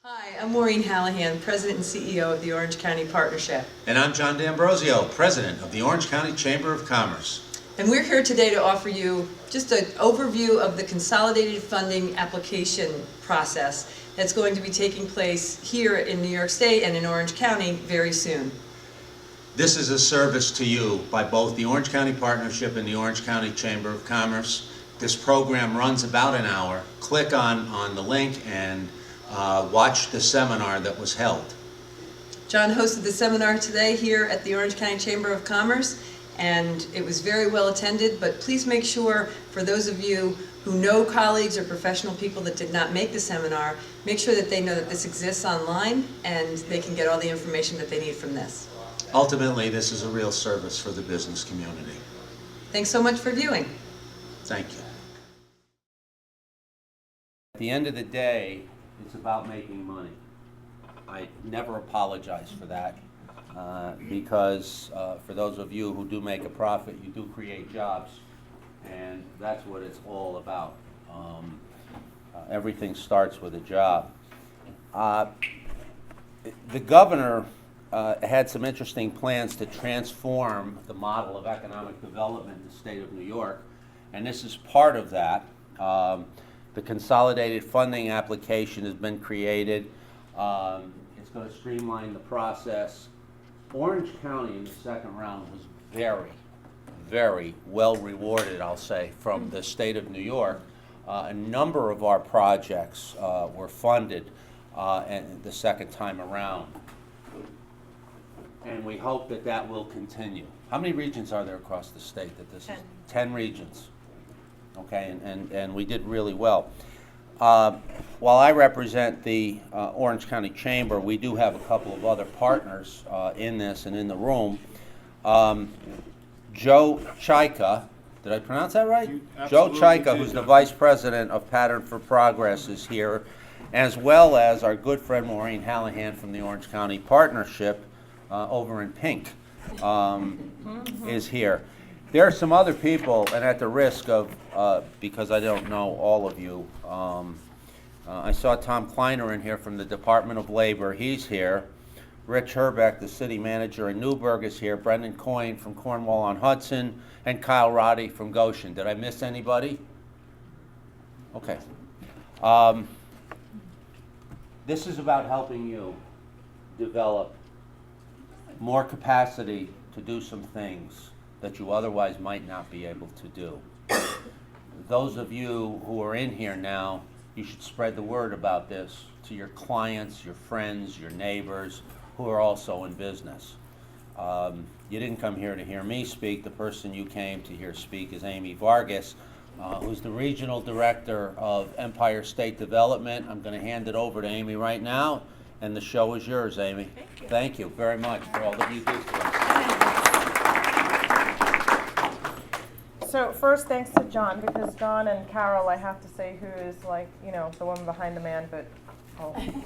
Hi, I'm Maureen Hallahan, President and CEO of the Orange County Partnership. And I'm John D'Ambrosio, President of the Orange County Chamber of Commerce. And we're here today to offer you just an overview of the consolidated funding application process that's going to be taking place here in New York State and in Orange County very soon. This is a service to you by both the Orange County Partnership and the Orange County Chamber of Commerce. This program runs about an hour. Click on the link and watch the seminar that was held. John hosted the seminar today here at the Orange County Chamber of Commerce, and it was very well attended, but please make sure, for those of you who know colleagues or professional people that did not make the seminar, make sure that they know that this exists online and they can get all the information that they need from this. Ultimately, this is a real service for the business community. Thanks so much for viewing. Thank you. At the end of the day, it's about making money. I never apologize for that because for those of you who do make a profit, you do create jobs, and that's what it's all about. Everything starts with a job. The governor had some interesting plans to transform the model of economic development in the state of New York, and this is part of that. The consolidated funding application has been created. It's going to streamline the process. Orange County in the second round was very, very well rewarded, I'll say, from the state of New York. A number of our projects were funded and the second time around. And we hope that that will continue. How many regions are there across the state that this 10. is? 10 regions. Okay, and we did really well. While I represent the Orange County Chamber, we do have a couple of other partners in this and in the room. Joe Chaika, did I pronounce that right? Joe Chaika, who's the Vice President of Pattern for Progress, is here, as well as our good friend Maureen Hallahan from the Orange County Partnership over in pink is here. There are some other people, and at the risk of, because I don't know all of you, I saw Tom Kleiner in here from the Department of Labor. He's here. Rich Herbeck, the city manager in Newburgh, is here. Brendan Coyne from Cornwall-on-Hudson, and Kyle Roddy from Goshen. Did I miss anybody? Okay. This is about helping you develop more capacity to do some things that you otherwise might not be able to do. Those of you who are in here now, you should spread the word about this to your clients, your friends, your neighbors who are also in business. You didn't come here to hear me speak. The person you came to hear speak is Amy Vargas, who's the Regional Director of Empire State Development. I'm going to hand it over to Amy right now, and the show is yours, Amy. Thank you. Thank you very much for all that you do for us. So first, thanks to John, because John and Carol, I have to say, who is like, you know, the woman behind the man, but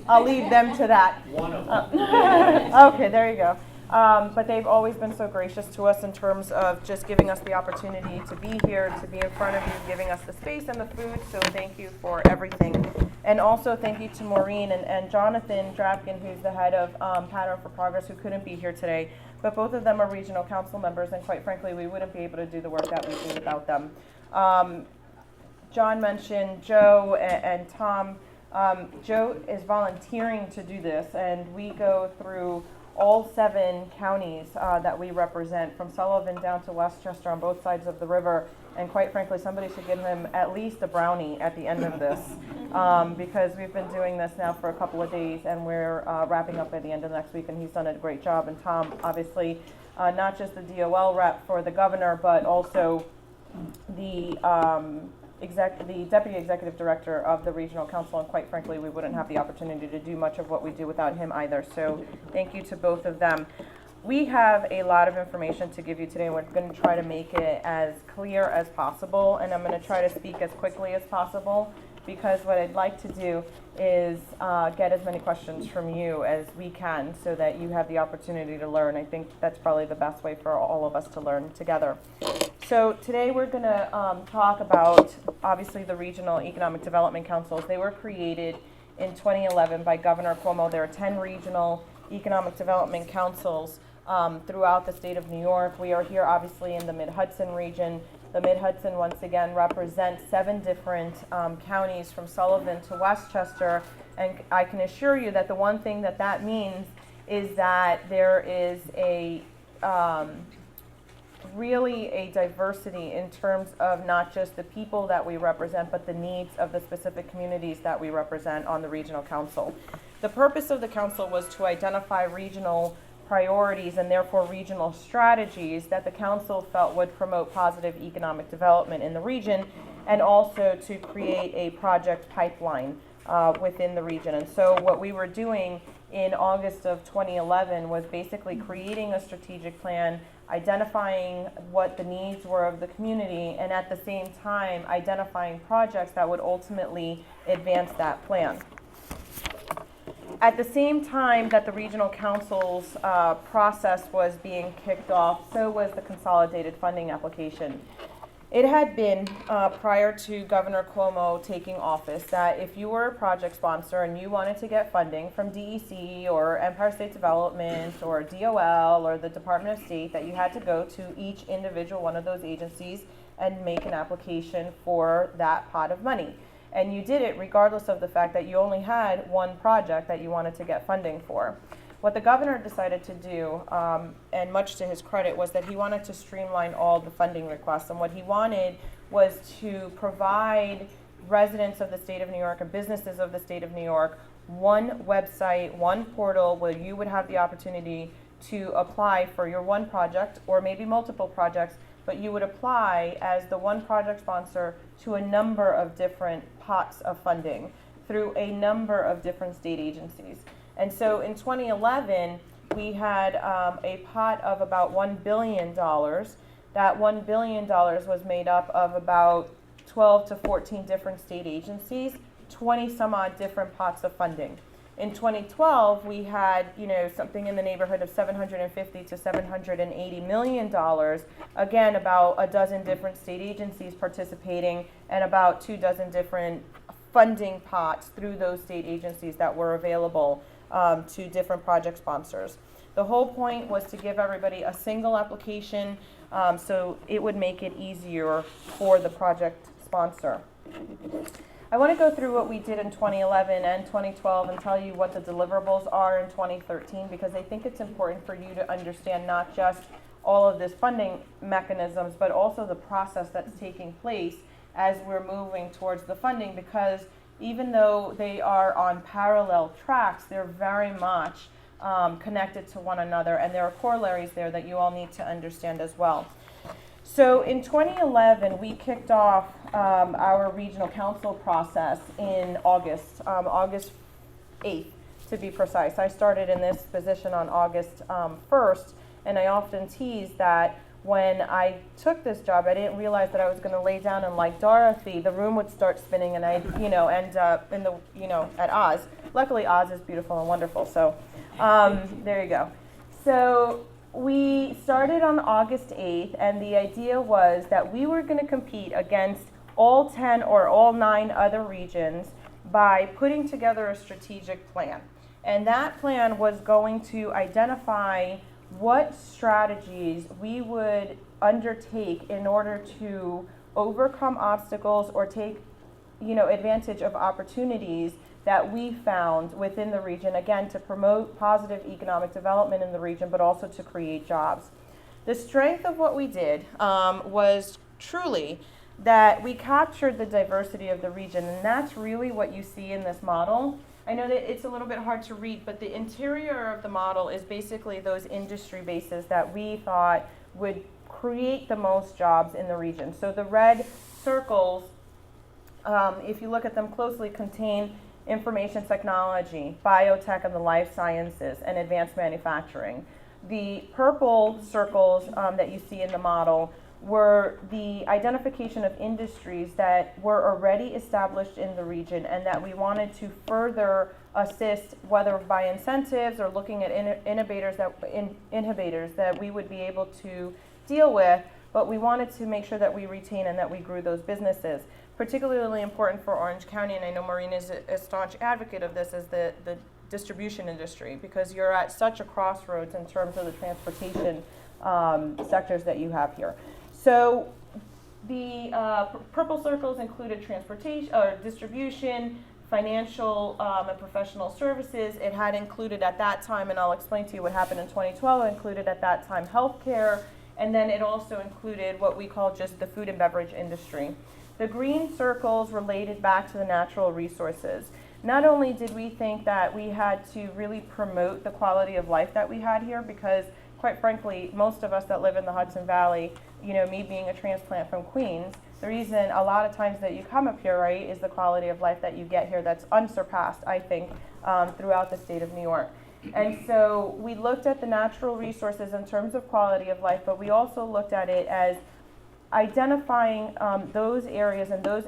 I'll leave them to that. One of them. Okay, there you go. But they've always been so gracious to us in terms of just giving us the opportunity to be here, to be in front of you, giving us the space and the food, so thank you for everything. And also thank you to Maureen and Jonathan Drapkin, who's the head of Pattern for Progress, who couldn't be here today. But both of them are regional council members, and quite frankly, we wouldn't be able to do the work that we do without them. John mentioned Joe and Tom. Joe is volunteering to do this, and we go through all 7 counties that we represent, from Sullivan down to Westchester on both sides of the river. And quite frankly, somebody should give him at least a brownie at the end of this, because we've been doing this now for a couple of days, and we're wrapping up at the end of next week, and he's done a great job. And Tom, obviously, not just the DOL rep for the governor, but also the Deputy Executive Director of the Regional Council, and quite frankly, we wouldn't have the opportunity to do much of what we do without him either. So thank you to both of them. We have a lot of information to give you today. We're going to try to make it as clear as possible, and I'm going to try to speak as quickly as possible, because what I'd like to do is get as many questions from you as we can, so that you have the opportunity to learn. I think that's probably the best way for all of us to learn together. So today we're going to talk about, obviously, the Regional Economic Development Councils. They were created in 2011 by Governor Cuomo. There are 10 regional economic development councils throughout the state of New York. We are here obviously in the Mid-Hudson region. The Mid-Hudson, once again, represents 7 different counties from Sullivan to Westchester. And I can assure you that the one thing that that means is that there is a really a diversity in terms of not just the people that we represent, but the needs of the specific communities that we represent on the regional council. The purpose of the council was to identify regional priorities and therefore regional strategies that the council felt would promote positive economic development in the region, and also to create a project pipeline within the region. And so what we were doing in August of 2011 was basically creating a strategic plan, identifying what the needs were of the community, and at the same time identifying projects that would ultimately advance that plan. At the same time that the regional council's process was being kicked off, so was the consolidated funding application. It had been, prior to Governor Cuomo taking office, that if you were a project sponsor and you wanted to get funding from DEC or Empire State Development or DOL or the Department of State, that you had to go to each individual one of those agencies and make an application for that pot of money. And you did it regardless of the fact that you only had one project that you wanted to get funding for. What the governor decided to do, and much to his credit, was that he wanted to streamline all the funding requests. And what he wanted was to provide residents of the state of New York and businesses of the state of New York one website, one portal where you would have the opportunity to apply for your one project or maybe multiple projects, but you would apply as the one project sponsor to a number of different pots of funding through a number of different state agencies. And so in 2011, we had a pot of about $1 billion. That $1 billion was made up of about 12 to 14 different state agencies, 20 some odd different pots of funding. In 2012, we had, something in the neighborhood of $750 to $780 million. Again, about a dozen different state agencies participating and about 24 different funding pots through those state agencies that were available to different project sponsors. The whole point was to give everybody a single application so it would make it easier for the project sponsor. I want to go through what we did in 2011 and 2012 and tell you what the deliverables are in 2013, because I think it's important for you to understand not just all of this funding mechanisms, but also the process that's taking place as we're moving towards the funding, because even though they are on parallel tracks, they're very much connected to one another, and there are corollaries there that you all need to understand as well. So in 2011, we kicked off our regional council process in August 8th to be precise. I started in this position on August 1st, and I often tease that when I took this job, I didn't realize that I was going to lay down and, like Dorothy, the room would start spinning and I'd, end up in the, at Oz. Luckily, Oz is beautiful and wonderful, so there you go. So we started on August 8th, and the idea was that we were going to compete against all 10 or all 9 other regions by putting together a strategic plan. And that plan was going to identify what strategies we would undertake in order to overcome obstacles or take, advantage of opportunities that we found within the region, again, to promote positive economic development in the region, but also to create jobs. The strength of what we did was truly that we captured the diversity of the region, and that's really what you see in this model. I know that it's a little bit hard to read, but the interior of the model is basically those industry bases that we thought would create the most jobs in the region. So the red circles, if you look at them closely, contain information technology, biotech and the life sciences, and advanced manufacturing. The purple circles that you see in the model were the identification of industries that were already established in the region and that we wanted to further assist, whether by incentives or looking at inhibitors that we would be able to deal with but we wanted to make sure that we retain and that we grew those businesses. Particularly important for Orange County, and I know Maureen is a staunch advocate of this, is the distribution industry, because you're at such a crossroads in terms of the transportation sectors that you have here. So the purple circles included transportation or distribution, financial and professional services. It had included at that time, and I'll explain to you what happened in 2012, included at that time healthcare, and then it also included what we call just the food and beverage industry. The green circles related back to the natural resources. Not only did we think that we had to really promote the quality of life that we had here, because quite frankly, most of us that live in the Hudson Valley, you know, me being a transplant from Queens, the reason a lot of times that you come up here, right, is the quality of life that you get here that's unsurpassed, I think, throughout the state of New York. And so we looked at the natural resources in terms of quality of life, but we also looked at it as identifying those areas and those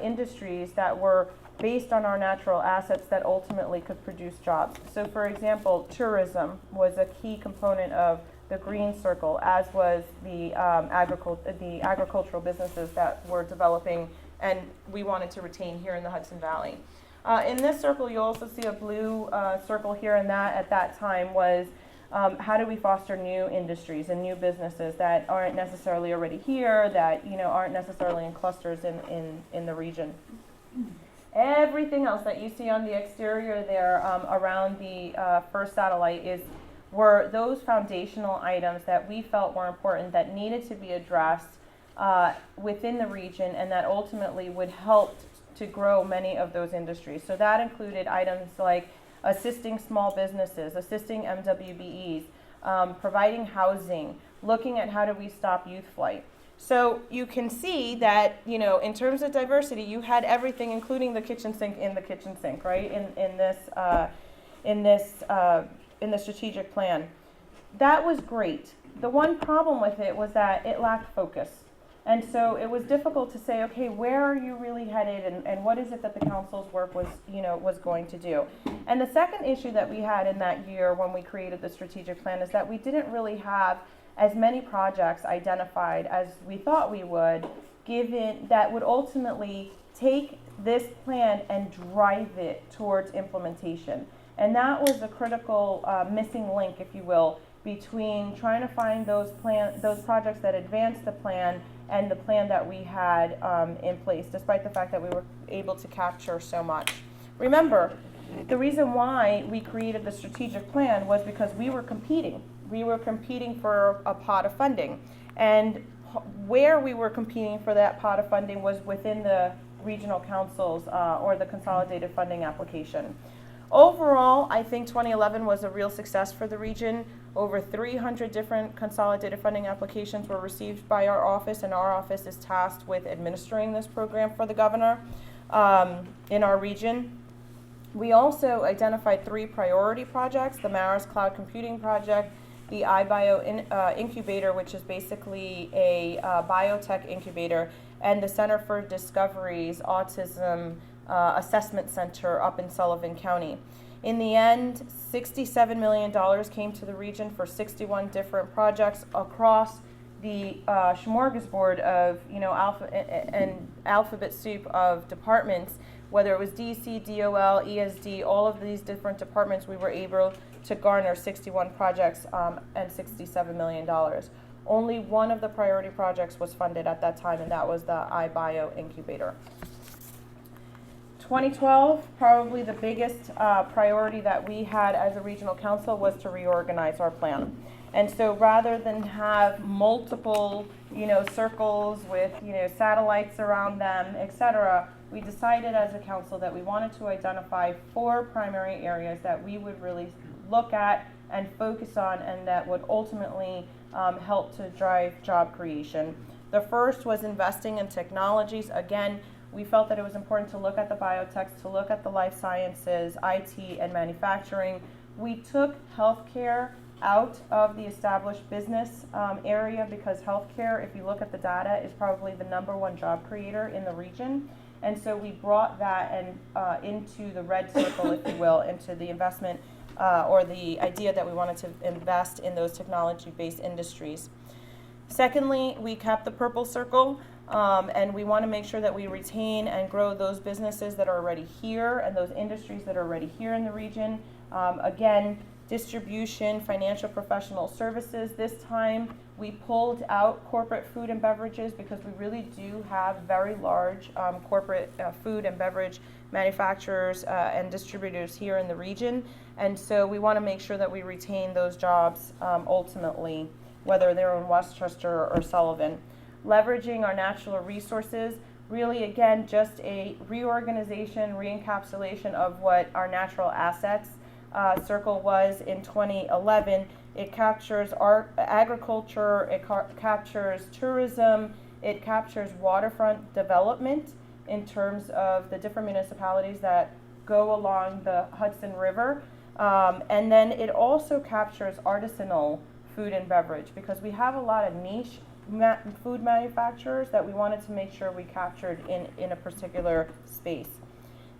industries that were based on our natural assets that ultimately could produce jobs. So for example, tourism was a key component of the green circle, as was the agricultural businesses that were developing and we wanted to retain here in the Hudson Valley. In this circle, you'll also see a blue circle here, and that at that time was how do we foster new industries and new businesses that aren't necessarily already here, that aren't necessarily in clusters in the region. Everything else that you see on the exterior there around the first satellite were those foundational items that we felt were important, that needed to be addressed within the region, and that ultimately would help to grow many of those industries. So that included items like assisting small businesses, assisting MWBEs, providing housing, looking at how do we stop youth flight. So you can see that, in terms of diversity, you had everything, including the kitchen sink in the kitchen sink, right? In the strategic plan. That was great. The one problem with it was that it lacked focus. And so it was difficult to say, okay, where are you really headed, and what is it that the council's work was going to do? And the second issue that we had in that year when we created the strategic plan is that we didn't really have as many projects identified as we thought we would, given that would ultimately take this plan and drive it towards implementation. And that was a critical missing link, if you will, between trying to find those projects that advanced the plan and the plan that we had in place, despite the fact that we were able to capture so much. Remember, the reason why we created the strategic plan was because we were competing. We were competing for a pot of funding. And where we were competing for that pot of funding was within the regional councils or the consolidated funding application. Overall, I think 2011 was a real success for the region. Over 300 different consolidated funding applications were received by our office, and our office is tasked with administering this program for the governor in our region. We also identified 3 priority projects: the Maris Cloud Computing Project, the iBio Incubator, which is basically a biotech incubator, and the Center for Discovery's Autism Assessment Center up in Sullivan County. In the end, $67 million came to the region for 61 different projects across the smorgasbord of alphabet soup of departments. Whether it was DC, DOL, ESD, all of these different departments, we were able to garner 61 projects and $67 million. Only one of the priority projects was funded at that time, and that was the iBio Incubator. 2012, probably the biggest priority that we had as a regional council was to reorganize our plan. And so rather than have multiple, circles with, satellites around them, etc., we decided as a council that we wanted to identify 4 primary areas that we would really look at and focus on, and that would ultimately help to drive job creation. The first was investing in technologies. Again, we felt that it was important to look at the biotechs, to look at the life sciences, IT, and manufacturing. We took healthcare out of the established business area, because healthcare, if you look at the data, is probably the #1 job creator in the region. And so we brought that into the red circle, if you will, into the investment or the idea that we wanted to invest in those technology-based industries. Secondly, we kept the purple circle, and we want to make sure that we retain and grow those businesses that are already here and those industries that are already here in the region. Again, distribution, financial professional services. This time we pulled out corporate food and beverages because we really do have very large corporate food and beverage manufacturers and distributors here in the region. And so we want to make sure that we retain those jobs ultimately, whether they're in Westchester or Sullivan. Leveraging our natural resources, really again, just a reorganization, re-encapsulation of what our natural assets circle was in 2011. It captures agriculture, it captures tourism, it captures waterfront development in terms of the different municipalities that go along the Hudson River. And then it also captures artisanal food and beverage, because we have a lot of niche food manufacturers that we wanted to make sure we captured in a particular space.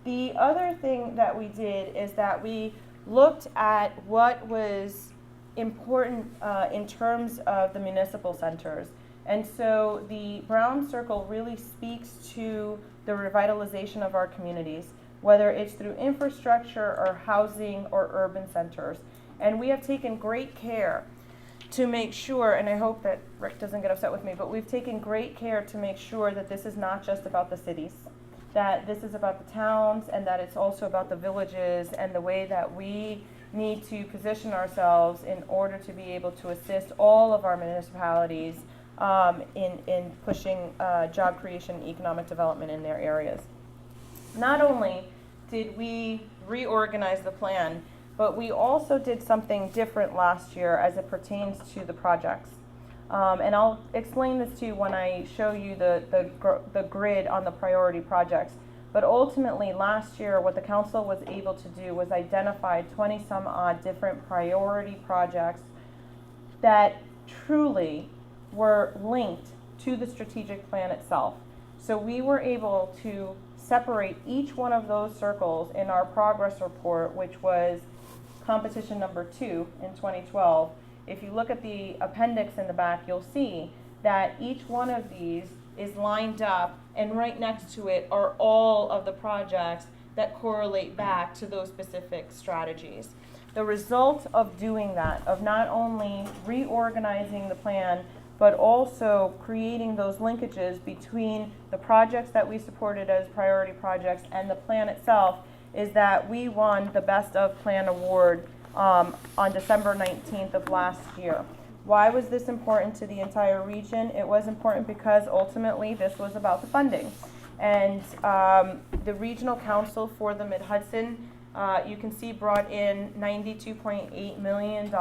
The other thing that we did is that we looked at what was important in terms of the municipal centers. And so the brown circle really speaks to the revitalization of our communities, whether it's through infrastructure or housing or urban centers. And we have taken great care to make sure, and I hope that Rick doesn't get upset with me, but we've taken great care to make sure that this is not just about the cities, that this is about the towns, and that it's also about the villages and the way that we need to position ourselves in order to be able to assist all of our municipalities in pushing job creation and economic development in their areas. Not only did we reorganize the plan, but we also did something different last year as it pertains to the projects. And I'll explain this to you when I show you the grid on the priority projects. But ultimately, last year, what the council was able to do was identify 20 some odd different priority projects that truly were linked to the strategic plan itself. So we were able to separate each one of those circles in our progress report, which was competition number 2 in 2012. If you look at the appendix in the back, you'll see that each one of these is lined up, and right next to it are all of the projects that correlate back to those specific strategies. The result of doing that, of not only reorganizing the plan, but also creating those linkages between the projects that we supported as priority projects and the plan itself, is that we won the Best of Plan award on December 19th of last year. Why was this important to the entire region? It was important because ultimately this was about the funding. And the Regional Council for the Mid-Hudson, you can see, brought in $92.8 million in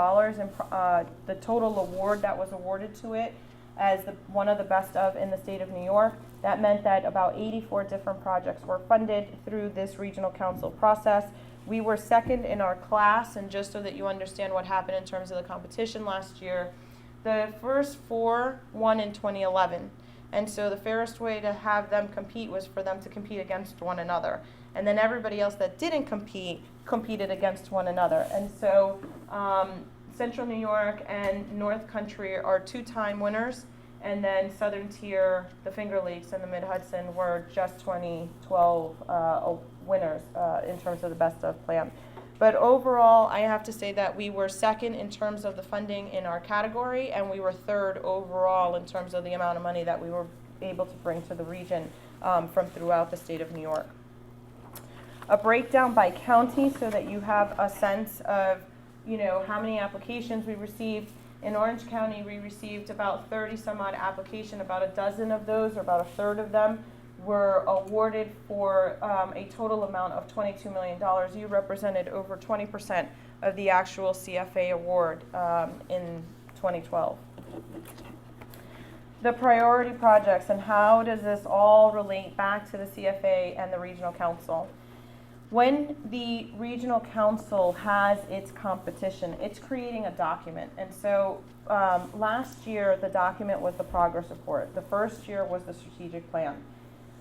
the total award that was awarded to it as one of the best of in the state of New York. That meant that about 84 different projects were funded through this Regional Council process. We were second in our class, and just so that you understand what happened in terms of the competition last year, the first 4 won in 2011. And so the fairest way to have them compete was for them to compete against one another. And then everybody else that didn't compete, competed against one another. And so Central New York and North Country are 2-time winners. And then Southern Tier, the Finger Lakes, and the Mid-Hudson were just 2012 winners in terms of the Best of Plan. But overall, I have to say that we were second in terms of the funding in our category, and we were third overall in terms of the amount of money that we were able to bring to the region from throughout the state of New York. A breakdown by county so that you have a sense of, how many applications we received. In Orange County, we received about 30 some odd applications. About a dozen of those, or about a third of them, were awarded for a total amount of $22 million. You represented over 20% of the actual CFA award in 2012. The priority projects, and how does this all relate back to the CFA and the Regional Council? When the Regional Council has its competition, it's creating a document. And so last year, the document was the progress report. The first year was the strategic plan.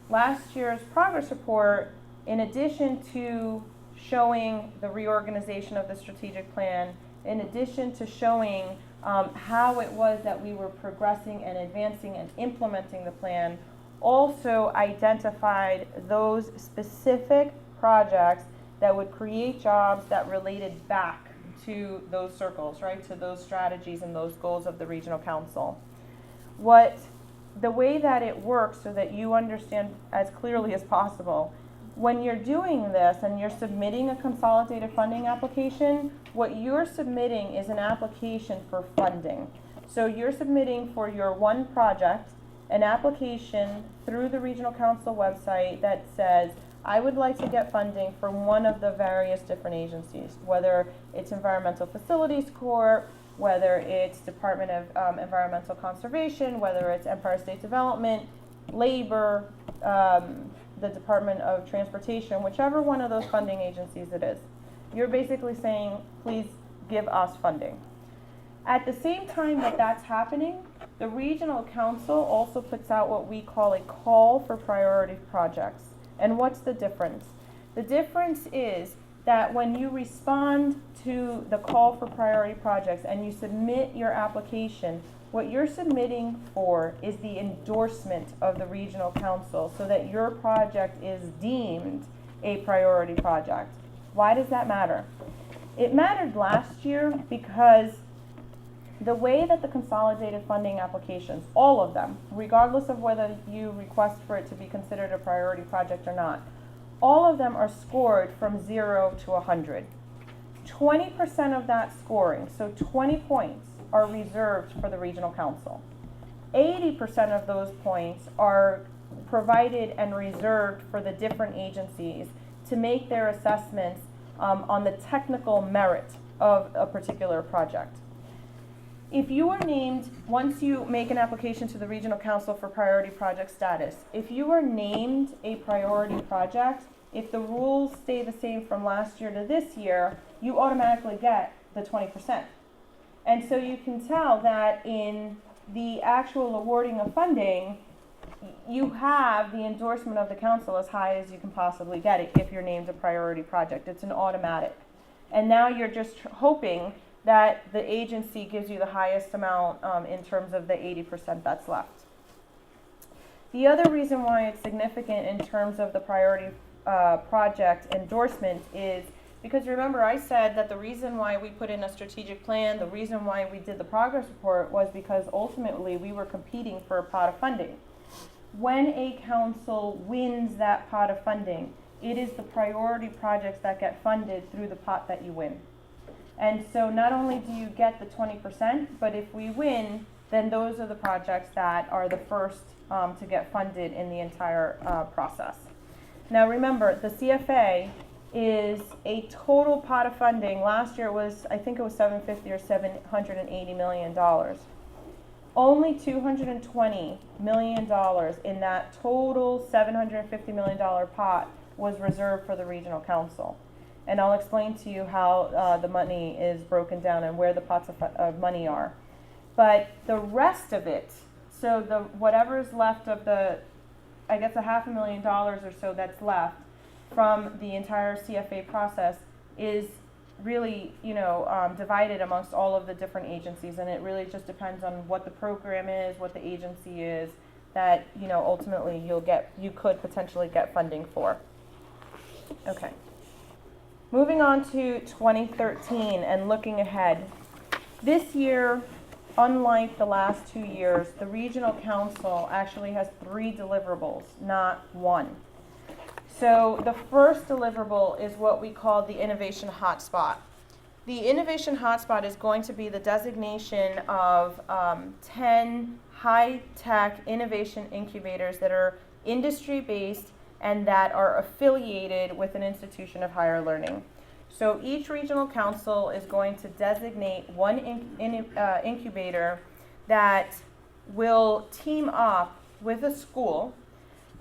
Last year's progress report, in addition to showing the reorganization of the strategic plan, in addition to showing how it was that we were progressing and advancing and implementing the plan, also identified those specific projects that would create jobs that related back to those circles, right, to those strategies and those goals of the regional council. The way that it works, so that you understand as clearly as possible, when you're doing this and you're submitting a consolidated funding application, what you're submitting is an application for funding. So you're submitting for your one project an application through the regional council website that says, I would like to get funding from one of the various different agencies, whether it's Environmental Facilities Corp., whether it's Department of Environmental Conservation, whether it's Empire State Development, Labor, the Department of Transportation, whichever one of those funding agencies it is. You're basically saying, please give us funding. At the same time that that's happening, the regional council also puts out what we call a call for priority projects. And what's the difference? The difference is that when you respond to the call for priority projects and you submit your application, what you're submitting for is the endorsement of the regional council so that your project is deemed a priority project. Why does that matter? It mattered last year because the way that the consolidated funding applications, all of them, regardless of whether you request for it to be considered a priority project or not, all of them are scored from 0 to 100. 20% of that scoring, so 20 points, are reserved for the regional council. 80% of those points are provided and reserved for the different agencies to make their assessments on the technical merit of a particular project. If you are named, once you make an application to the regional council for priority project status, if you are named a priority project, if the rules stay the same from last year to this year, you automatically get the 20%. And so you can tell that in the actual awarding of funding, you have the endorsement of the council as high as you can possibly get it if you're named a priority project. It's an automatic. And now you're just hoping that the agency gives you the highest amount in terms of the 80% that's left. The other reason why it's significant in terms of the priority project endorsement is because remember I said that the reason why we put in a strategic plan, the reason why we did the progress report was because ultimately we were competing for a pot of funding. When a council wins that pot of funding, it is the priority projects that get funded through the pot that you win. And so not only do you get the 20%, but if we win, then those are the projects that are the first to get funded in the entire process. Now remember, the CFA is a total pot of funding. Last year it was, I think it was $750 or $780 million. Only $220 million in that total $750 million pot was reserved for the regional council. And I'll explain to you how the money is broken down and where the pots of money are. But the rest of it, so whatever is left of the, I guess $500,000 or so that's left from the entire CFA process is really, divided amongst all of the different agencies, and it really just depends on what the program is, what the agency is that, ultimately you could potentially get funding for. Okay. Moving on to 2013 and looking ahead. This year, unlike the last 2 years, the regional council actually has 3 deliverables, not 1. So the first deliverable is what we call the Innovation Hotspot. The Innovation Hotspot is going to be the designation of 10 high-tech innovation incubators that are industry-based and that are affiliated with an institution of higher learning. So each regional council is going to designate one incubator that will team up with a school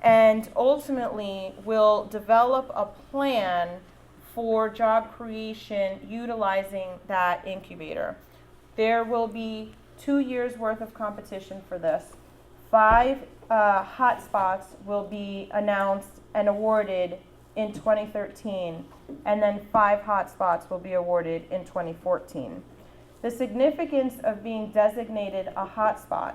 and ultimately will develop a plan for job creation utilizing that incubator. There will be 2 years worth of competition for this. 5 hotspots will be announced and awarded in 2013, and then 5 hotspots will be awarded in 2014. The significance of being designated a hotspot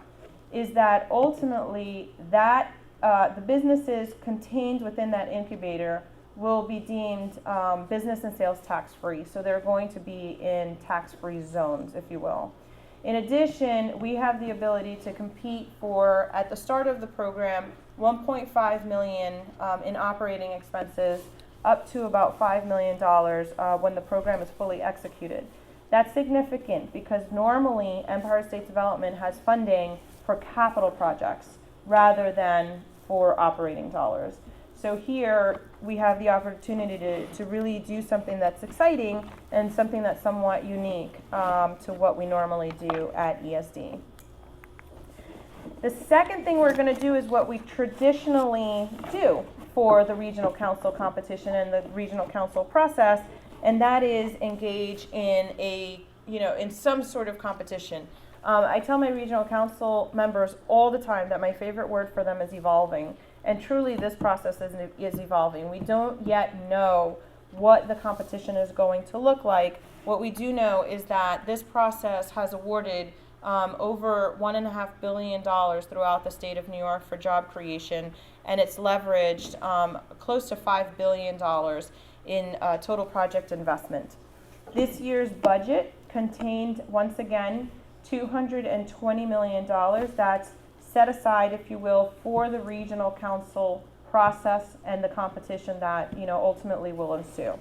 is that ultimately that the businesses contained within that incubator will be deemed business and sales tax free. So they're going to be in tax-free zones, if you will. In addition, we have the ability to compete for, at the start of the program, $1.5 million in operating expenses, up to about $5 million when the program is fully executed. That's significant because normally Empire State Development has funding for capital projects rather than for operating dollars. So here we have the opportunity to really do something that's exciting and something that's somewhat unique to what we normally do at ESD. The second thing we're going to do is what we traditionally do for the regional council competition and the regional council process, and that is engage in in some sort of competition. I tell my regional council members all the time that my favorite word for them is evolving. And truly, this process is evolving. We don't yet know what the competition is going to look like. What we do know is that this process has awarded over $1.5 billion throughout the state of New York for job creation, and it's leveraged close to $5 billion in total project investment. This year's budget contained, once again, $220 million. That's set aside, if you will, for the regional council process and the competition that ultimately will ensue.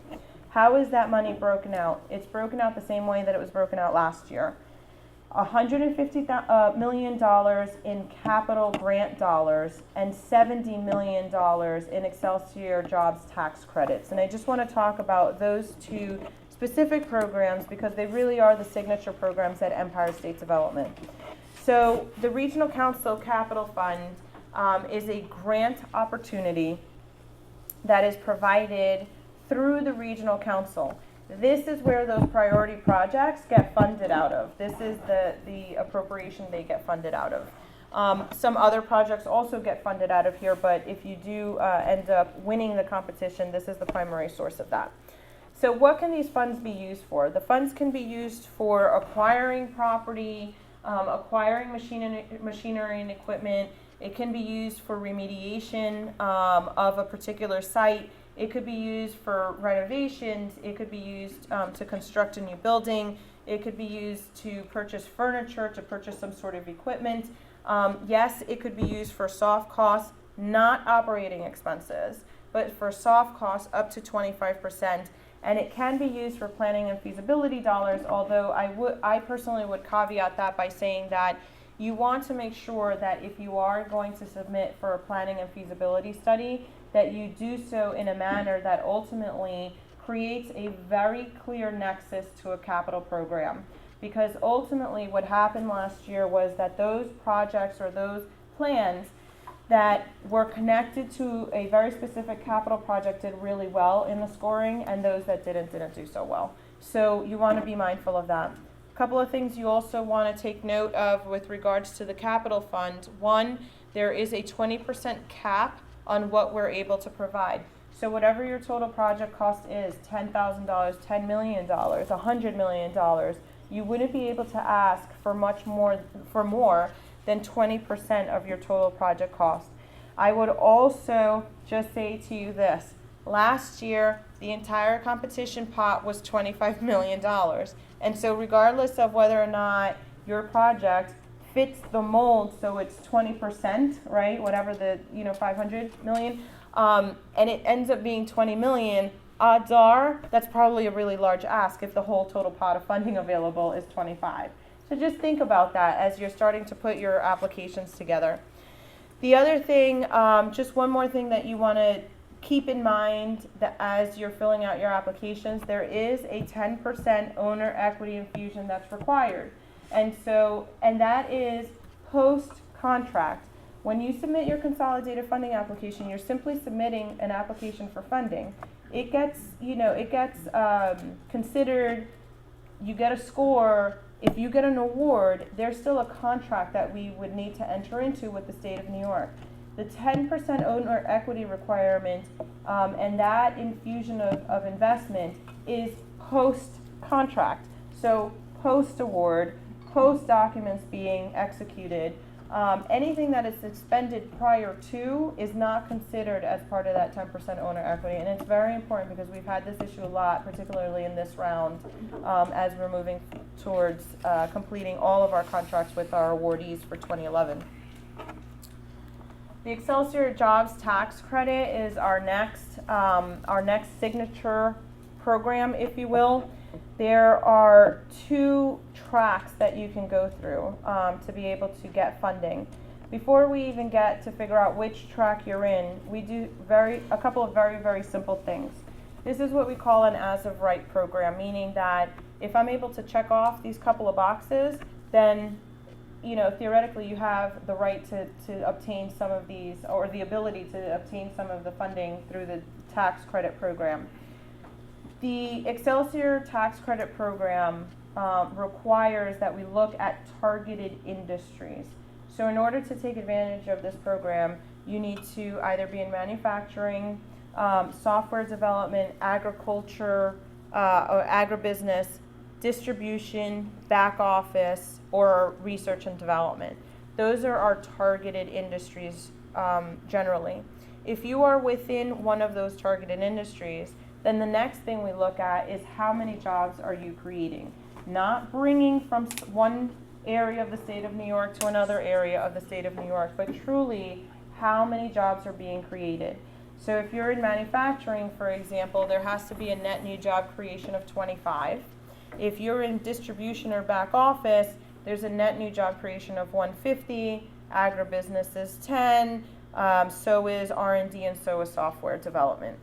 How is that money broken out? It's broken out the same way that it was broken out last year. $150 million in capital grant dollars and $70 million in Excelsior Jobs tax credits. And I just want to talk about those two specific programs because they really are the signature programs at Empire State Development. So the Regional Council Capital Fund is a grant opportunity that is provided through the Regional Council. This is where those priority projects get funded out of. This is the appropriation they get funded out of. Some other projects also get funded out of here, but if you do end up winning the competition, this is the primary source of that. So what can these funds be used for? The funds can be used for acquiring property, acquiring machinery and equipment. It can be used for remediation of a particular site. It could be used for renovations. It could be used to construct a new building. It could be used to purchase furniture, to purchase some sort of equipment. Yes, it could be used for soft costs, not operating expenses, but for soft costs up to 25%. And it can be used for planning and feasibility dollars, although I personally would caveat that by saying that you want to make sure that if you are going to submit for a planning and feasibility study, that you do so in a manner that ultimately creates a very clear nexus to a capital program. Because ultimately what happened last year was that those projects or those plans that were connected to a very specific capital project did really well in the scoring, and those that didn't do so well. So you want to be mindful of that. A couple of things you also want to take note of with regards to the capital fund. One, there is a 20% cap on what we're able to provide. So whatever your total project cost is, $10,000, $10 million, $100 million, you wouldn't be able to ask for more than 20% of your total project cost. I would also just say to you this. Last year, the entire competition pot was $25 million. And so regardless of whether or not your project fits the mold, so it's 20%, right? Whatever the 500 million, and it ends up being 20 million, odds are that's probably a really large ask if the whole total pot of funding available is 25. So just think about that as you're starting to put your applications together. The other thing, just one more thing that you want to keep in mind that as you're filling out your applications, there is a 10% owner equity infusion that's required. And that is post-contract. When you submit your consolidated funding application, you're simply submitting an application for funding. It gets considered, you get a score. If you get an award, there's still a contract that we would need to enter into with the state of New York. The 10% owner equity requirement and that infusion of investment is post-contract. So post-award, post-documents being executed. Anything that is expended prior to is not considered as part of that 10% owner equity. And it's very important because we've had this issue a lot, particularly in this round, as we're moving towards completing all of our contracts with our awardees for 2011. The Excelsior Jobs Tax Credit is our next signature program, if you will. There are 2 tracks that you can go through to be able to get funding. Before we even get to figure out which track you're in, we do a couple of very, very simple things. This is what we call an as-of-right program, meaning that if I'm able to check off these couple of boxes, then theoretically you have the right to obtain some of these, or the ability to obtain some of the funding through the tax credit program. The Excelsior Tax Credit Program requires that we look at targeted industries. So in order to take advantage of this program, you need to either be in manufacturing, software development, agriculture, or agribusiness, distribution, back office, or research and development. Those are our targeted industries generally. If you are within one of those targeted industries, then the next thing we look at is how many jobs are you creating? Not bringing from one area of the state of New York to another area of the state of New York, but truly how many jobs are being created. So if you're in manufacturing, for example, there has to be a net new job creation of 25. If you're in distribution or back office, there's a net new job creation of 150, agribusiness is 10, so is R&D, and so is software development.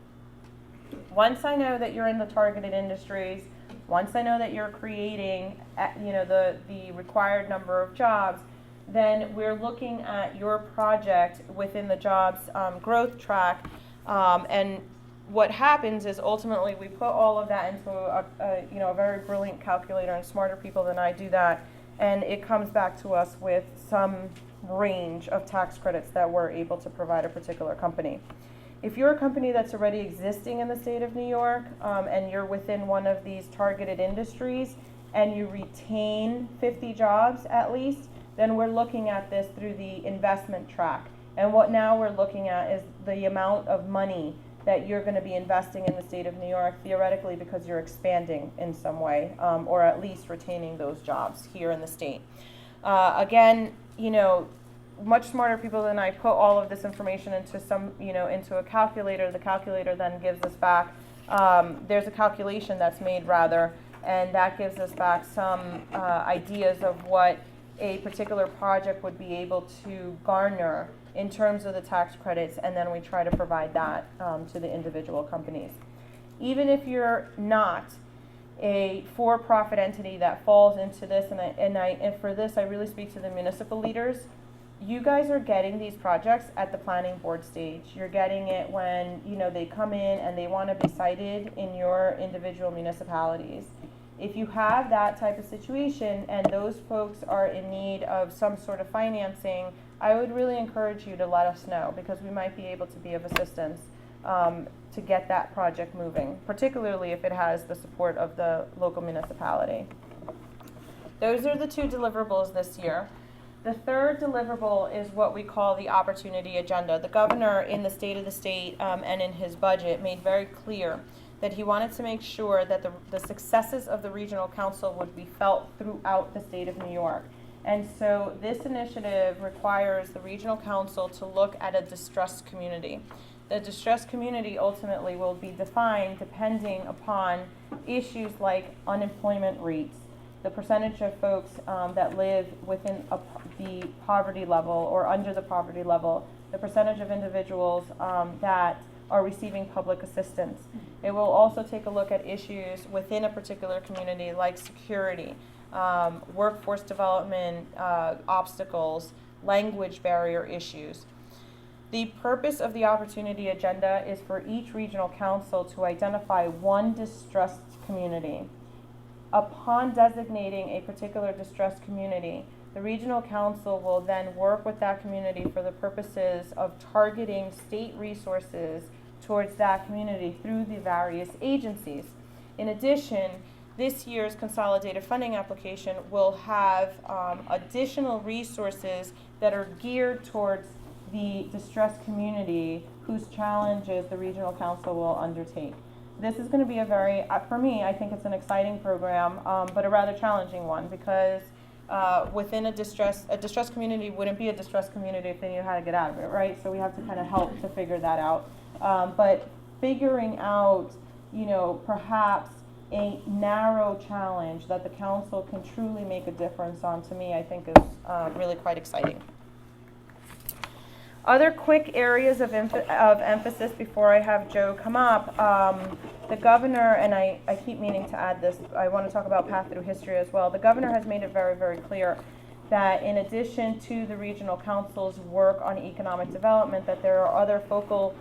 Once I know that you're in the targeted industries, once I know that you're creating the required number of jobs, then we're looking at your project within the jobs growth track, and what happens is ultimately we put all of that into a very brilliant calculator, and smarter people than I do that, and it comes back to us with some range of tax credits that we're able to provide a particular company. If you're a company that's already existing in the state of New York and you're within one of these targeted industries and you retain 50 jobs at least, then we're looking at this through the investment track. And what now we're looking at is the amount of money that you're going to be investing in the state of New York, theoretically, because you're expanding in some way, or at least retaining those jobs here in the state. Again, much smarter people than I put all of this information into into a calculator. The calculator then gives us back, there's a calculation that's made rather, and that gives us back some ideas of what a particular project would be able to garner in terms of the tax credits, and then we try to provide that to the individual companies. Even if you're not a for-profit entity that falls into this, and for this I really speak to the municipal leaders, you guys are getting these projects at the planning board stage. You're getting it when they come in and they want to be cited in your individual municipalities. If you have that type of situation and those folks are in need of some sort of financing, I would really encourage you to let us know, because we might be able to be of assistance to get that project moving, particularly if it has the support of the local municipality. Those are the 2 deliverables this year. The third deliverable is what we call the opportunity agenda. The governor in the State of the State and in his budget made very clear that he wanted to make sure that the successes of the regional council would be felt throughout the state of New York. And so this initiative requires the regional council to look at a distressed community. The distressed community ultimately will be defined depending upon issues like unemployment rates, the percentage of folks that live within the poverty level or under the poverty level, the percentage of individuals that are receiving public assistance. It will also take a look at issues within a particular community like security, workforce development obstacles, language barrier issues. The purpose of the opportunity agenda is for each regional council to identify one distressed community. Upon designating a particular distressed community, the regional council will then work with that community for the purposes of targeting state resources towards that community through the various agencies. In addition, this year's consolidated funding application will have additional resources that are geared towards the distressed community whose challenges the regional council will undertake. This is going to be a very, for me, I think it's an exciting program, but a rather challenging one, because within a distressed community wouldn't be a distressed community if they knew how to get out of it, right? So we have to kind of help to figure that out. But figuring out, perhaps a narrow challenge that the council can truly make a difference on, to me, I think is really quite exciting. Other quick areas of emphasis before I have Joe come up. The governor, and I keep meaning to add this, I want to talk about Path Through History as well. The governor has made it very, very clear that in addition to the regional council's work on economic development, that there are other focal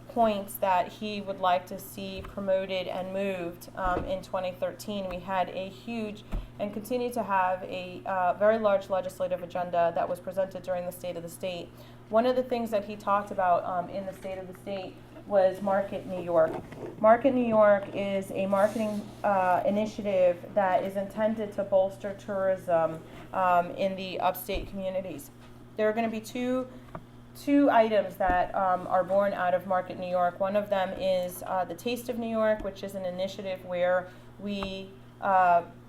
points that he would like to see promoted and moved. In 2013, we had a huge and continue to have a very large legislative agenda that was presented during the State of the State. One of the things that he talked about in the State of the State was Market New York. Market New York is a marketing initiative that is intended to bolster tourism in the upstate communities. There are going to be two items that are born out of Market New York. One of them is the Taste of New York, which is an initiative where we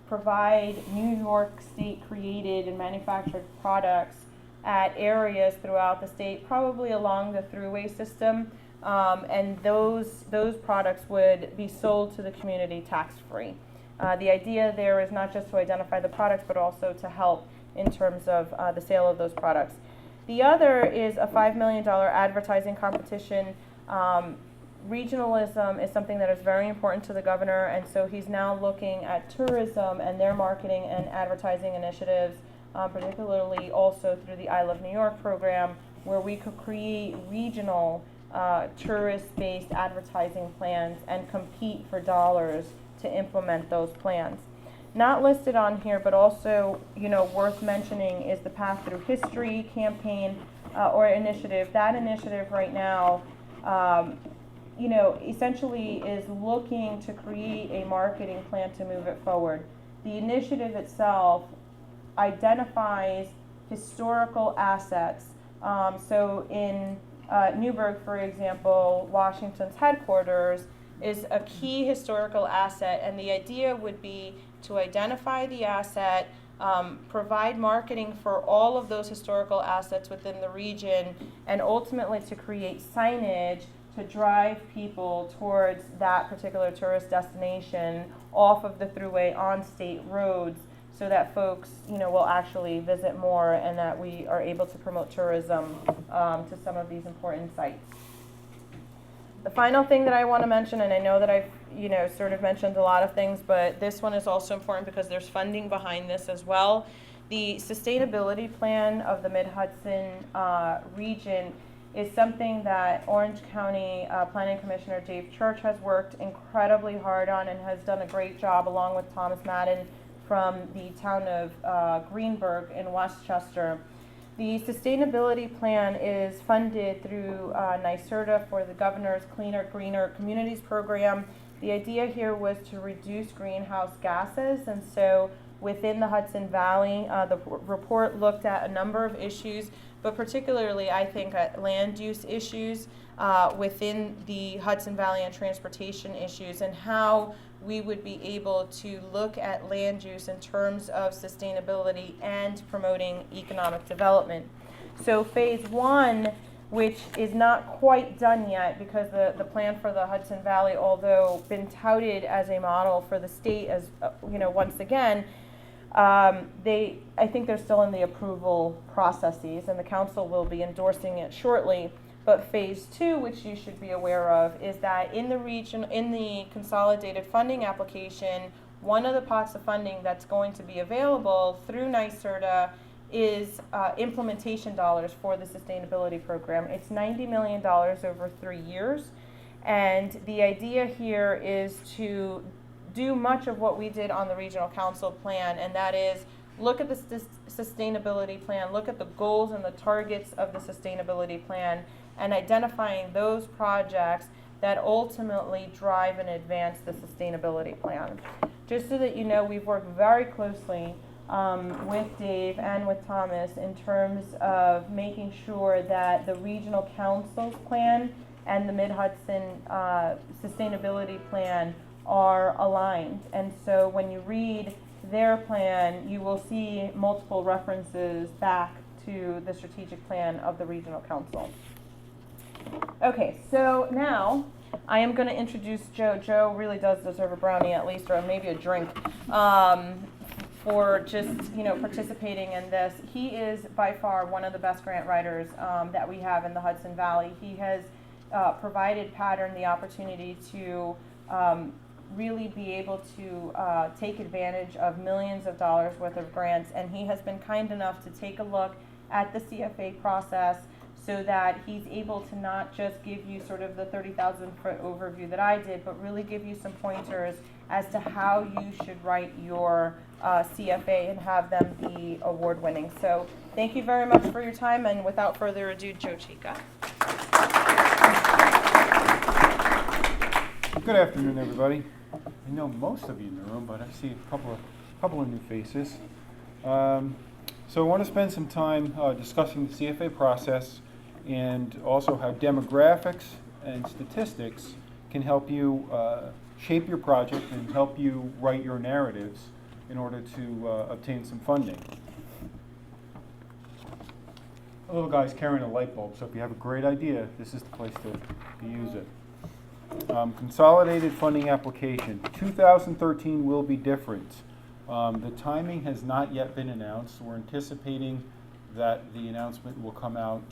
provide New York State created and manufactured products at areas throughout the state, probably along the thruway system, and those products would be sold to the community tax-free. The idea there is not just to identify the products, but also to help in terms of the sale of those products. The other is a $5 million advertising competition. Regionalism is something that is very important to the governor, and so he's now looking at tourism and their marketing and advertising initiatives, particularly also through the I Love New York program, where we could create regional tourist-based advertising plans and compete for dollars to implement those plans. Not listed on here, but also worth mentioning is the Path Through History campaign or initiative. That initiative right now, essentially is looking to create a marketing plan to move it forward. The initiative itself identifies historical assets. So in Newburgh, for example, Washington's headquarters is a key historical asset, and the idea would be to identify the asset, provide marketing for all of those historical assets within the region, and ultimately to create signage to drive people towards that particular tourist destination off of the thruway on state roads, so that folks, will actually visit more and that we are able to promote tourism to some of these important sites. The final thing that I want to mention, and I know that I've, sort of mentioned a lot of things, but this one is also important because there's funding behind this as well. The sustainability plan of the Mid-Hudson region is something that Orange County Planning Commissioner Dave Church has worked incredibly hard on and has done a great job, along with Thomas Madden from the town of Greenburgh in Westchester. The sustainability plan is funded through NYSERDA for the Governor's Cleaner, Greener Communities program. The idea here was to reduce greenhouse gases, and so within the Hudson Valley, the report looked at a number of issues, but particularly I think at land use issues within the Hudson Valley and transportation issues, and how we would be able to look at land use in terms of sustainability and promoting economic development. So phase one, which is not quite done yet, because the plan for the Hudson Valley, although been touted as a model for the state, as once again, I think they're still in the approval processes, and the council will be endorsing it shortly. But phase two, which you should be aware of, is that in the consolidated funding application, one of the pots of funding that's going to be available through NYSERDA is implementation dollars for the sustainability program. It's $90 million over 3 years, and the idea here is to do much of what we did on the regional council plan, and that is look at the sustainability plan, look at the goals and the targets of the sustainability plan, and identifying those projects that ultimately drive and advance the sustainability plan. just so that you know, we've worked very closely with Dave and with Thomas in terms of making sure that the regional council's plan and the Mid-Hudson sustainability plan are aligned. And so when you read their plan, you will see multiple references back to the strategic plan of the regional council. Okay, so now I am going to introduce Joe. Joe really does deserve a brownie at least, or maybe a drink, for just, you know, participating in this. He is by far one of the best grant writers that we have in the Hudson Valley. He has provided Pattern the opportunity to really be able to take advantage of millions of dollars worth of grants, and he has been kind enough to take a look at the CFA process so that he's able to not just give you sort of the 30,000-foot overview that I did, but really give you some pointers as to how you should write your CFA and have them be award-winning. So thank you very much for your time, and without further ado, Joe Chica. Good afternoon, everybody. I know most of you in the room, but I see a couple of new faces. So I want to spend some time discussing the CFA process and also how demographics and statistics can help you shape your project and help you write your narratives in order to obtain some funding. A little guy's carrying a light bulb, so if you have a great idea, this is the place to use it. Consolidated funding application. 2013 will be different. The timing has not yet been announced. We're anticipating that the announcement will come out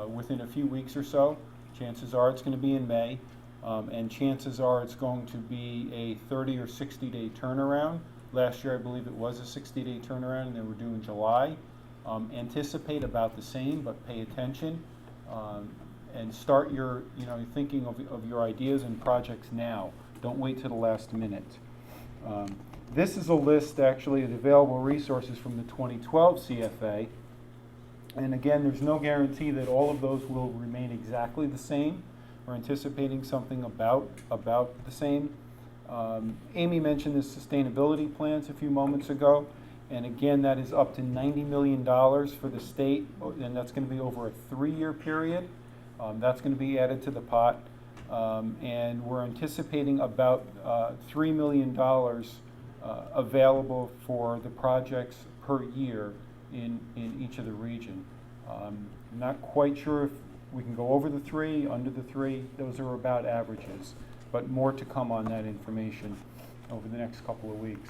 within a few weeks or so. Chances are it's going to be in May, and chances are it's going to be a 30 or 60-day turnaround. Last year, I believe it was a 60-day turnaround, and they were due in July. Anticipate about the same, but pay attention. And start your, thinking of your ideas and projects now. Don't wait till the last minute. This is a list, actually, of available resources from the 2012 CFA. And again, there's no guarantee that all of those will remain exactly the same. We're anticipating something about the same. Amy mentioned the sustainability plans a few moments ago. And again, that is up to $90 million for the state, and that's going to be over a 3-year period. That's going to be added to the pot, and we're anticipating about $3 million available for the projects per year in each of the region. Not quite sure if we can go over the 3, under the 3. Those are about averages, but more to come on that information over the next couple of weeks.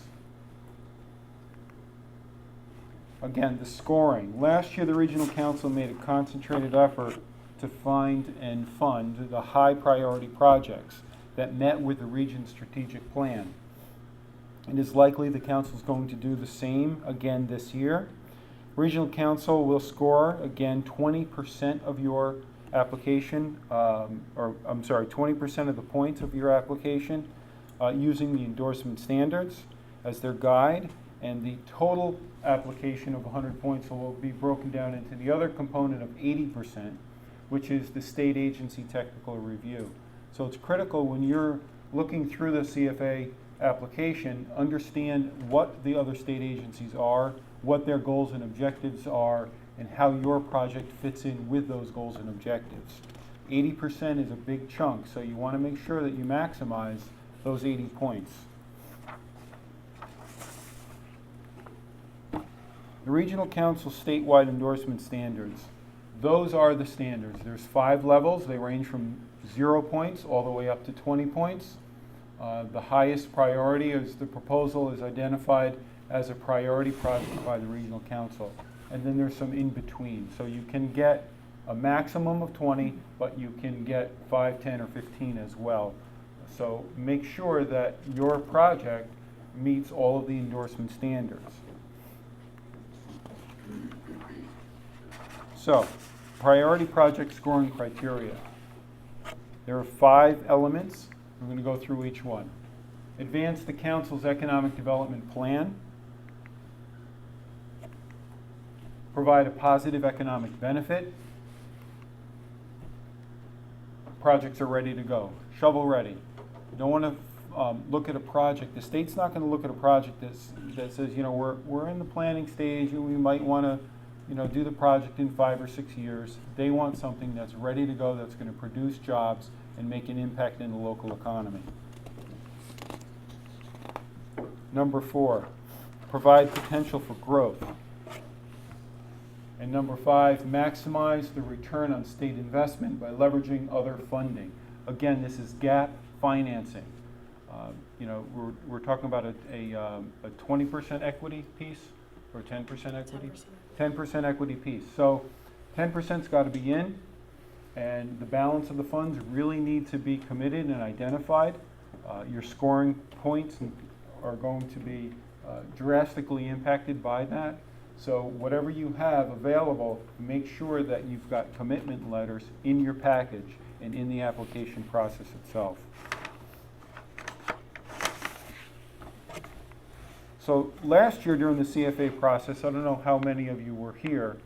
Again, the scoring. Last year, the Regional Council made a concentrated effort to find and fund the high priority projects that met with the region's strategic plan. It is likely the Council is going to do the same again this year. Regional Council will score, again, 20% of your application, 20% of the points of your application using the endorsement standards as their guide, and the total application of 100 points will be broken down into the other component of 80%, which is the state agency technical review. So it's critical when you're looking through the CFA application, understand what the other state agencies are, what their goals and objectives are, and how your project fits in with those goals and objectives. 80% is a big chunk, so you want to make sure that you maximize those 80 points. The Regional Council statewide endorsement standards. Those are the standards. There's 5 levels. They range from 0 points all the way up to 20 points. The highest priority is the proposal is identified as a priority project by the Regional Council. And then there's some in between. So you can get a maximum of 20, but you can get 5, 10, or 15 as well. So make sure that your project meets all of the endorsement standards. So, priority project scoring criteria. There are 5 elements. We're going to go through each one. Advance the Council's economic development plan. Provide a positive economic benefit. Projects are ready to go. Shovel ready. You don't want to look at a project, the state's not going to look at a project that says, you know, we're in the planning stage and we might want to, you know, do the project in 5 or 6 years. They want something that's ready to go, that's going to produce jobs and make an impact in the local economy. Number 4, provide potential for growth. And number 5, maximize the return on state investment by leveraging other funding. Again, this is gap financing. You know, we're talking about a 20% equity piece or 10% equity? 10% equity piece. So 10%'s got to be in, and the balance of the funds really need to be committed and identified. Your scoring points are going to be drastically impacted by that. So whatever you have available, make sure that you've got commitment letters in your package and in the application process itself. So last year during the CFA process, I don't know how many of you were here,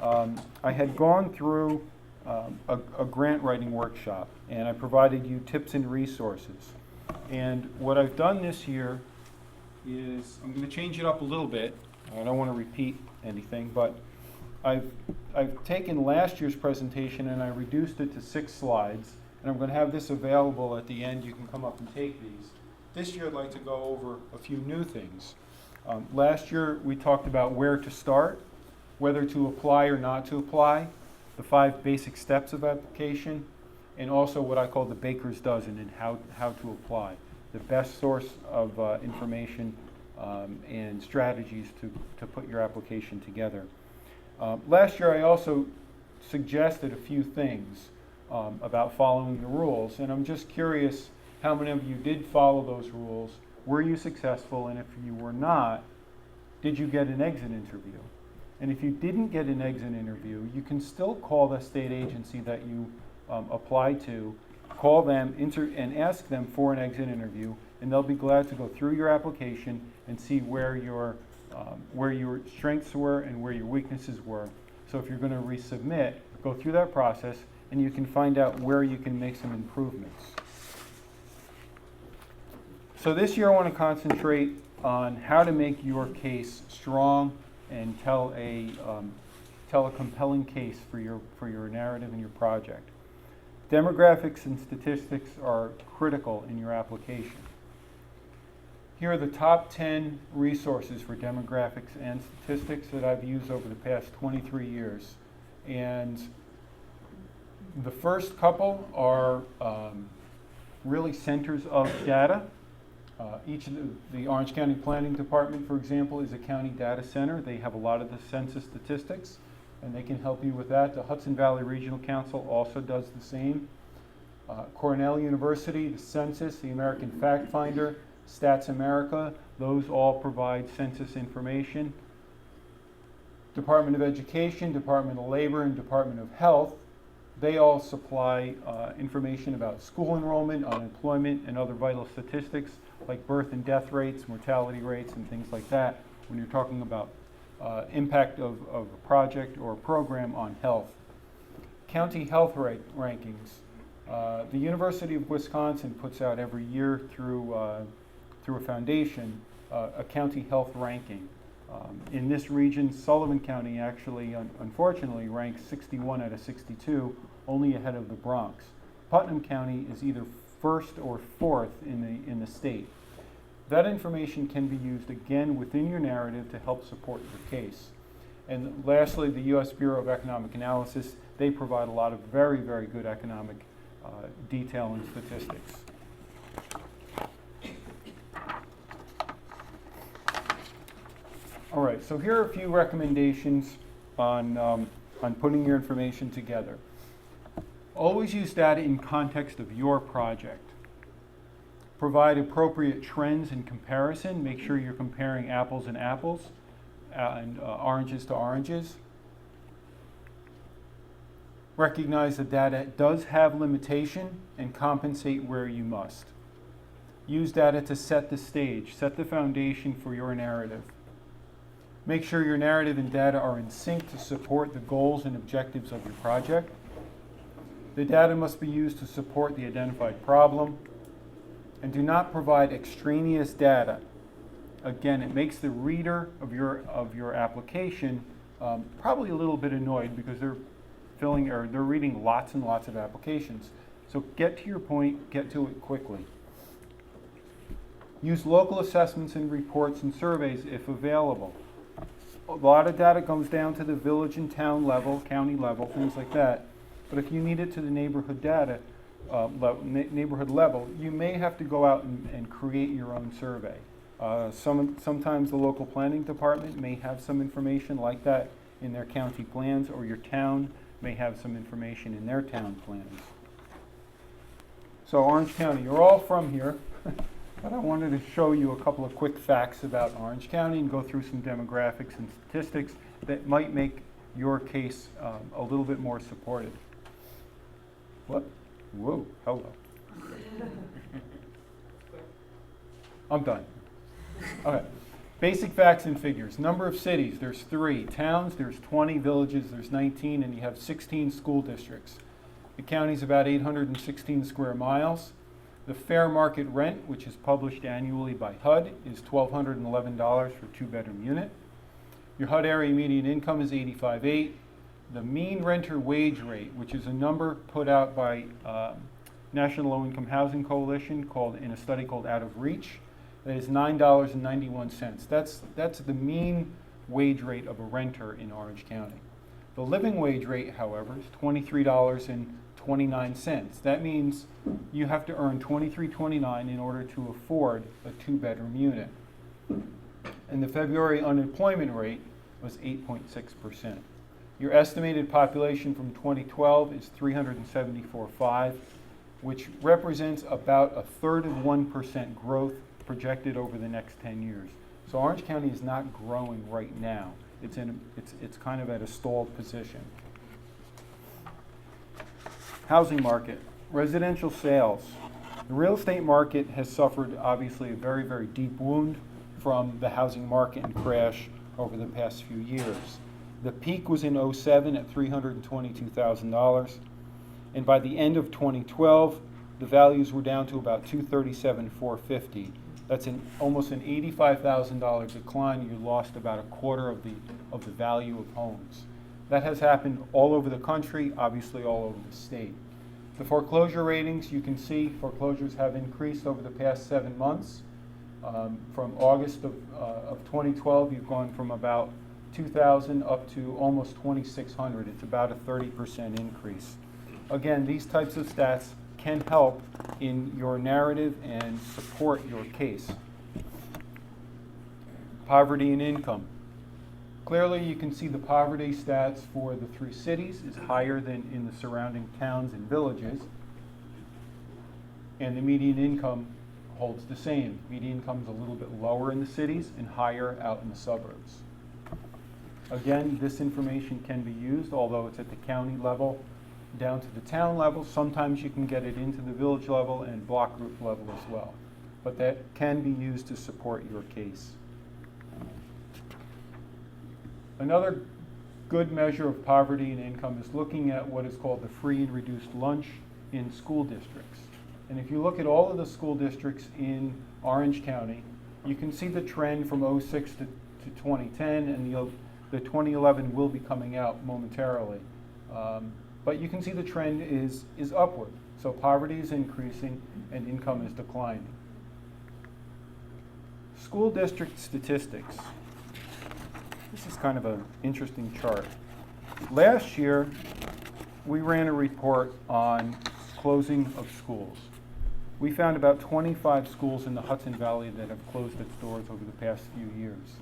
I had gone through a grant writing workshop, and I provided you tips and resources. And what I've done this year is, I'm going to change it up a little bit. I don't want to repeat anything, but I've taken last year's presentation and I reduced it to 6 slides, and I'm going to have this available at the end. You can come up and take these. This year I'd like to go over a few new things. Last year we talked about where to start, whether to apply or not to apply, the 5 basic steps of application, and also what I call the baker's dozen and how to apply. The best source of information and strategies to put your application together. Last year I also suggested a few things about following the rules, and I'm just curious how many of you did follow those rules. Were you successful? And if you were not, did you get an exit interview? And if you didn't get an exit interview, you can still call the state agency that you applied to, call them and ask them for an exit interview, and they'll be glad to go through your application and see where your strengths were and where your weaknesses were. So if you're going to resubmit, go through that process and you can find out where you can make some improvements. So this year I want to concentrate on how to make your case strong and tell a compelling case for your narrative and your project. Demographics and statistics are critical in your application. Here are the top 10 resources for demographics and statistics that I've used over the past 23 years. And the first couple are really centers of data. Each of the Orange County Planning Department, for example, is a county data center. They have a lot of the census statistics, and they can help you with that. The Hudson Valley Regional Council also does the same. Cornell University, the census, the American Fact Finder, Stats America, those all provide census information. Department of Education, Department of Labor, and Department of Health, they all supply information about school enrollment, unemployment, and other vital statistics like birth and death rates, mortality rates, and things like that when you're talking about impact of a project or a program on health. County health rankings. The University of Wisconsin puts out every year through a foundation a county health ranking. In this region, Sullivan County actually, unfortunately, ranks 61 out of 62, only ahead of the Bronx. Putnam County is either first or fourth in the state. That information can be used again within your narrative to help support your case. And lastly, the U.S. Bureau of Economic Analysis, they provide a lot of very, very good economic detail and statistics. All right, so here are a few recommendations on putting your information together. Always use data in context of your project. Provide appropriate trends in comparison. Make sure you're comparing apples and apples and oranges to oranges. Recognize that data does have limitation and compensate where you must. Use data to set the stage, set the foundation for your narrative. Make sure your narrative and data are in sync to support the goals and objectives of your project. The data must be used to support the identified problem. And do not provide extraneous data. Again, it makes the reader of your application probably a little bit annoyed because they're reading lots and lots of applications. So get to your point, get to it quickly. Use local assessments and reports and surveys if available. A lot of data comes down to the village and town level, county level, things like that. But if you need it to the neighborhood data, neighborhood level, you may have to go out and create your own survey. Sometimes the local planning department may have some information like that in their county plans, or your town may have some information in their town plans. So Orange County, you're all from here, but I wanted to show you a couple of quick facts about Orange County and go through some demographics and statistics that might make your case a little bit more supported. What? Whoa, hello. I'm done. Okay. Basic facts and figures. Number of cities, there's 3. Towns, there's 20. Villages, there's 19. And you have 16 school districts. The county's about 816 square miles. The fair market rent, which is published annually by HUD, is $1,211 for a 2-bedroom unit. Your HUD area median income is $85,800. The mean renter wage rate, which is a number put out by National Low Income Housing Coalition in a study called Out of Reach, that is $9.91. That's the mean wage rate of a renter in Orange County. The living wage rate, however, is $23.29. That means you have to earn $23.29 in order to afford a 2-bedroom unit. And the February unemployment rate was 8.6%. Your estimated population from 2012 is 374.5, which represents about 1/3 growth projected over the next 10 years. So Orange County is not growing right now. It's kind of at a stalled position. Housing market, residential sales. The real estate market has suffered obviously a very, very deep wound from the housing market and crash over the past few years. The peak was in 2007 at $322,000, and by the end of 2012, the values were down to about $237,450. That's almost an $85,000 decline. You lost about 1/4 of the value of homes. That has happened all over the country, obviously all over the state. The foreclosure ratings, you can see foreclosures have increased over the past 7 months. From August of 2012, you've gone from about 2,000 up to almost 2,600. It's about a 30% increase. Again, these types of stats can help in your narrative and support your case. Poverty and income. Clearly, you can see the poverty stats for the 3 cities is higher than in the surrounding towns and villages, and the median income holds the same. Median income is a little bit lower in the cities and higher out in the suburbs. Again, this information can be used, although it's at the county level, down to the town level. Sometimes you can get it into the village level and block group level as well. But that can be used to support your case. Another good measure of poverty and income is looking at what is called the free and reduced lunch in school districts. And if you look at all of the school districts in Orange County, you can see the trend from 2006 to 2010, and the 2011 will be coming out momentarily. But you can see the trend is upward. So poverty is increasing and income is declining. School district statistics. This is kind of an interesting chart. Last year, we ran a report on closing of schools. We found about 25 schools in the Hudson Valley that have closed its doors over the past few years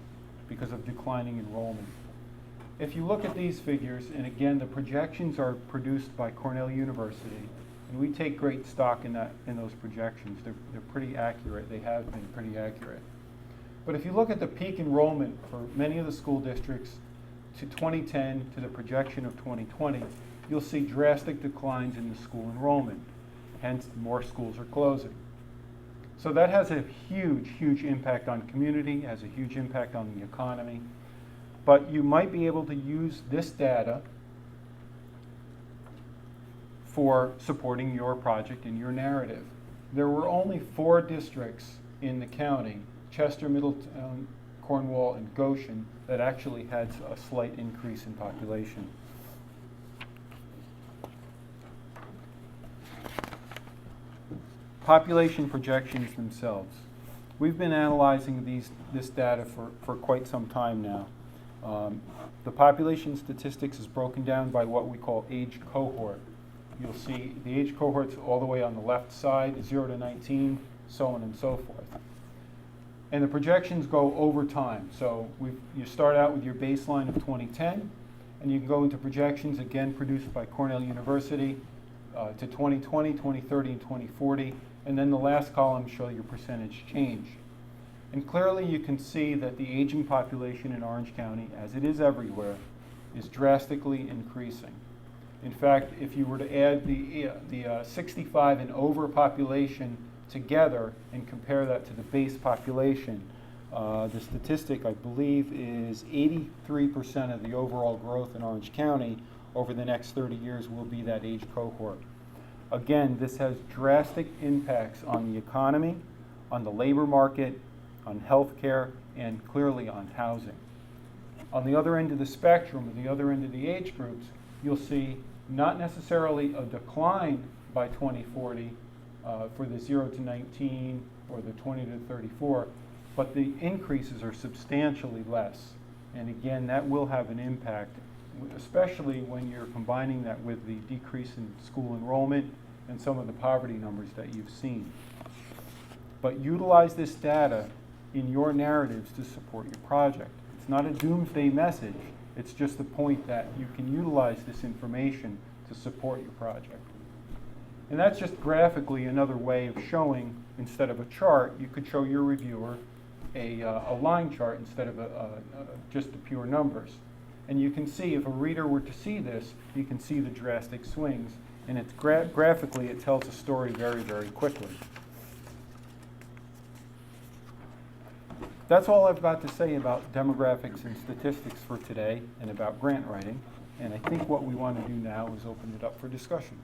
because of declining enrollment. If you look at these figures, and again, the projections are produced by Cornell University, and we take great stock in those projections. They're pretty accurate. They have been pretty accurate. But if you look at the peak enrollment for many of the school districts to 2010 to the projection of 2020, you'll see drastic declines in the school enrollment. Hence, more schools are closing. So that has a huge, huge impact on community, has a huge impact on the economy. But you might be able to use this data for supporting your project and your narrative. there were only 4 districts in the county, Chester, Middletown, Cornwall, and Goshen, that actually had a slight increase in population. Population projections themselves. We've been analyzing this data for quite some time now. The population statistics is broken down by what we call age cohort. You'll see the age cohorts all the way on the left side, 0 to 19, so on and so forth. And the projections go over time. So you start out with your baseline of 2010, and you can go into projections, again produced by Cornell University, to 2020, 2030, and 2040. And then the last column shows your percentage change. And clearly you can see that the aging population in Orange County, as it is everywhere, is drastically increasing. In fact, if you were to add the 65 and over population together and compare that to the base population, the statistic, I believe, is 83% of the overall growth in Orange County over the next 30 years will be that age cohort. Again, this has drastic impacts on the economy, on the labor market, on healthcare, and clearly on housing. On the other end of the spectrum, or the other end of the age groups, you'll see not necessarily a decline by 2040 for the 0 to 19 or the 20 to 34, but the increases are substantially less. And again, that will have an impact, especially when you're combining that with the decrease in school enrollment and some of the poverty numbers that you've seen. But utilize this data in your narratives to support your project. It's not a doomsday message, it's just the point that you can utilize this information to support your project. And that's just graphically another way of showing, instead of a chart, you could show your reviewer a line chart instead of just the pure numbers. And you can see, if a reader were to see this, you can see the drastic swings. And it's graphically, it tells a story very, very quickly. That's all I've got to say about demographics and statistics for today and about grant writing. And I think what we want to do now is open it up for discussion.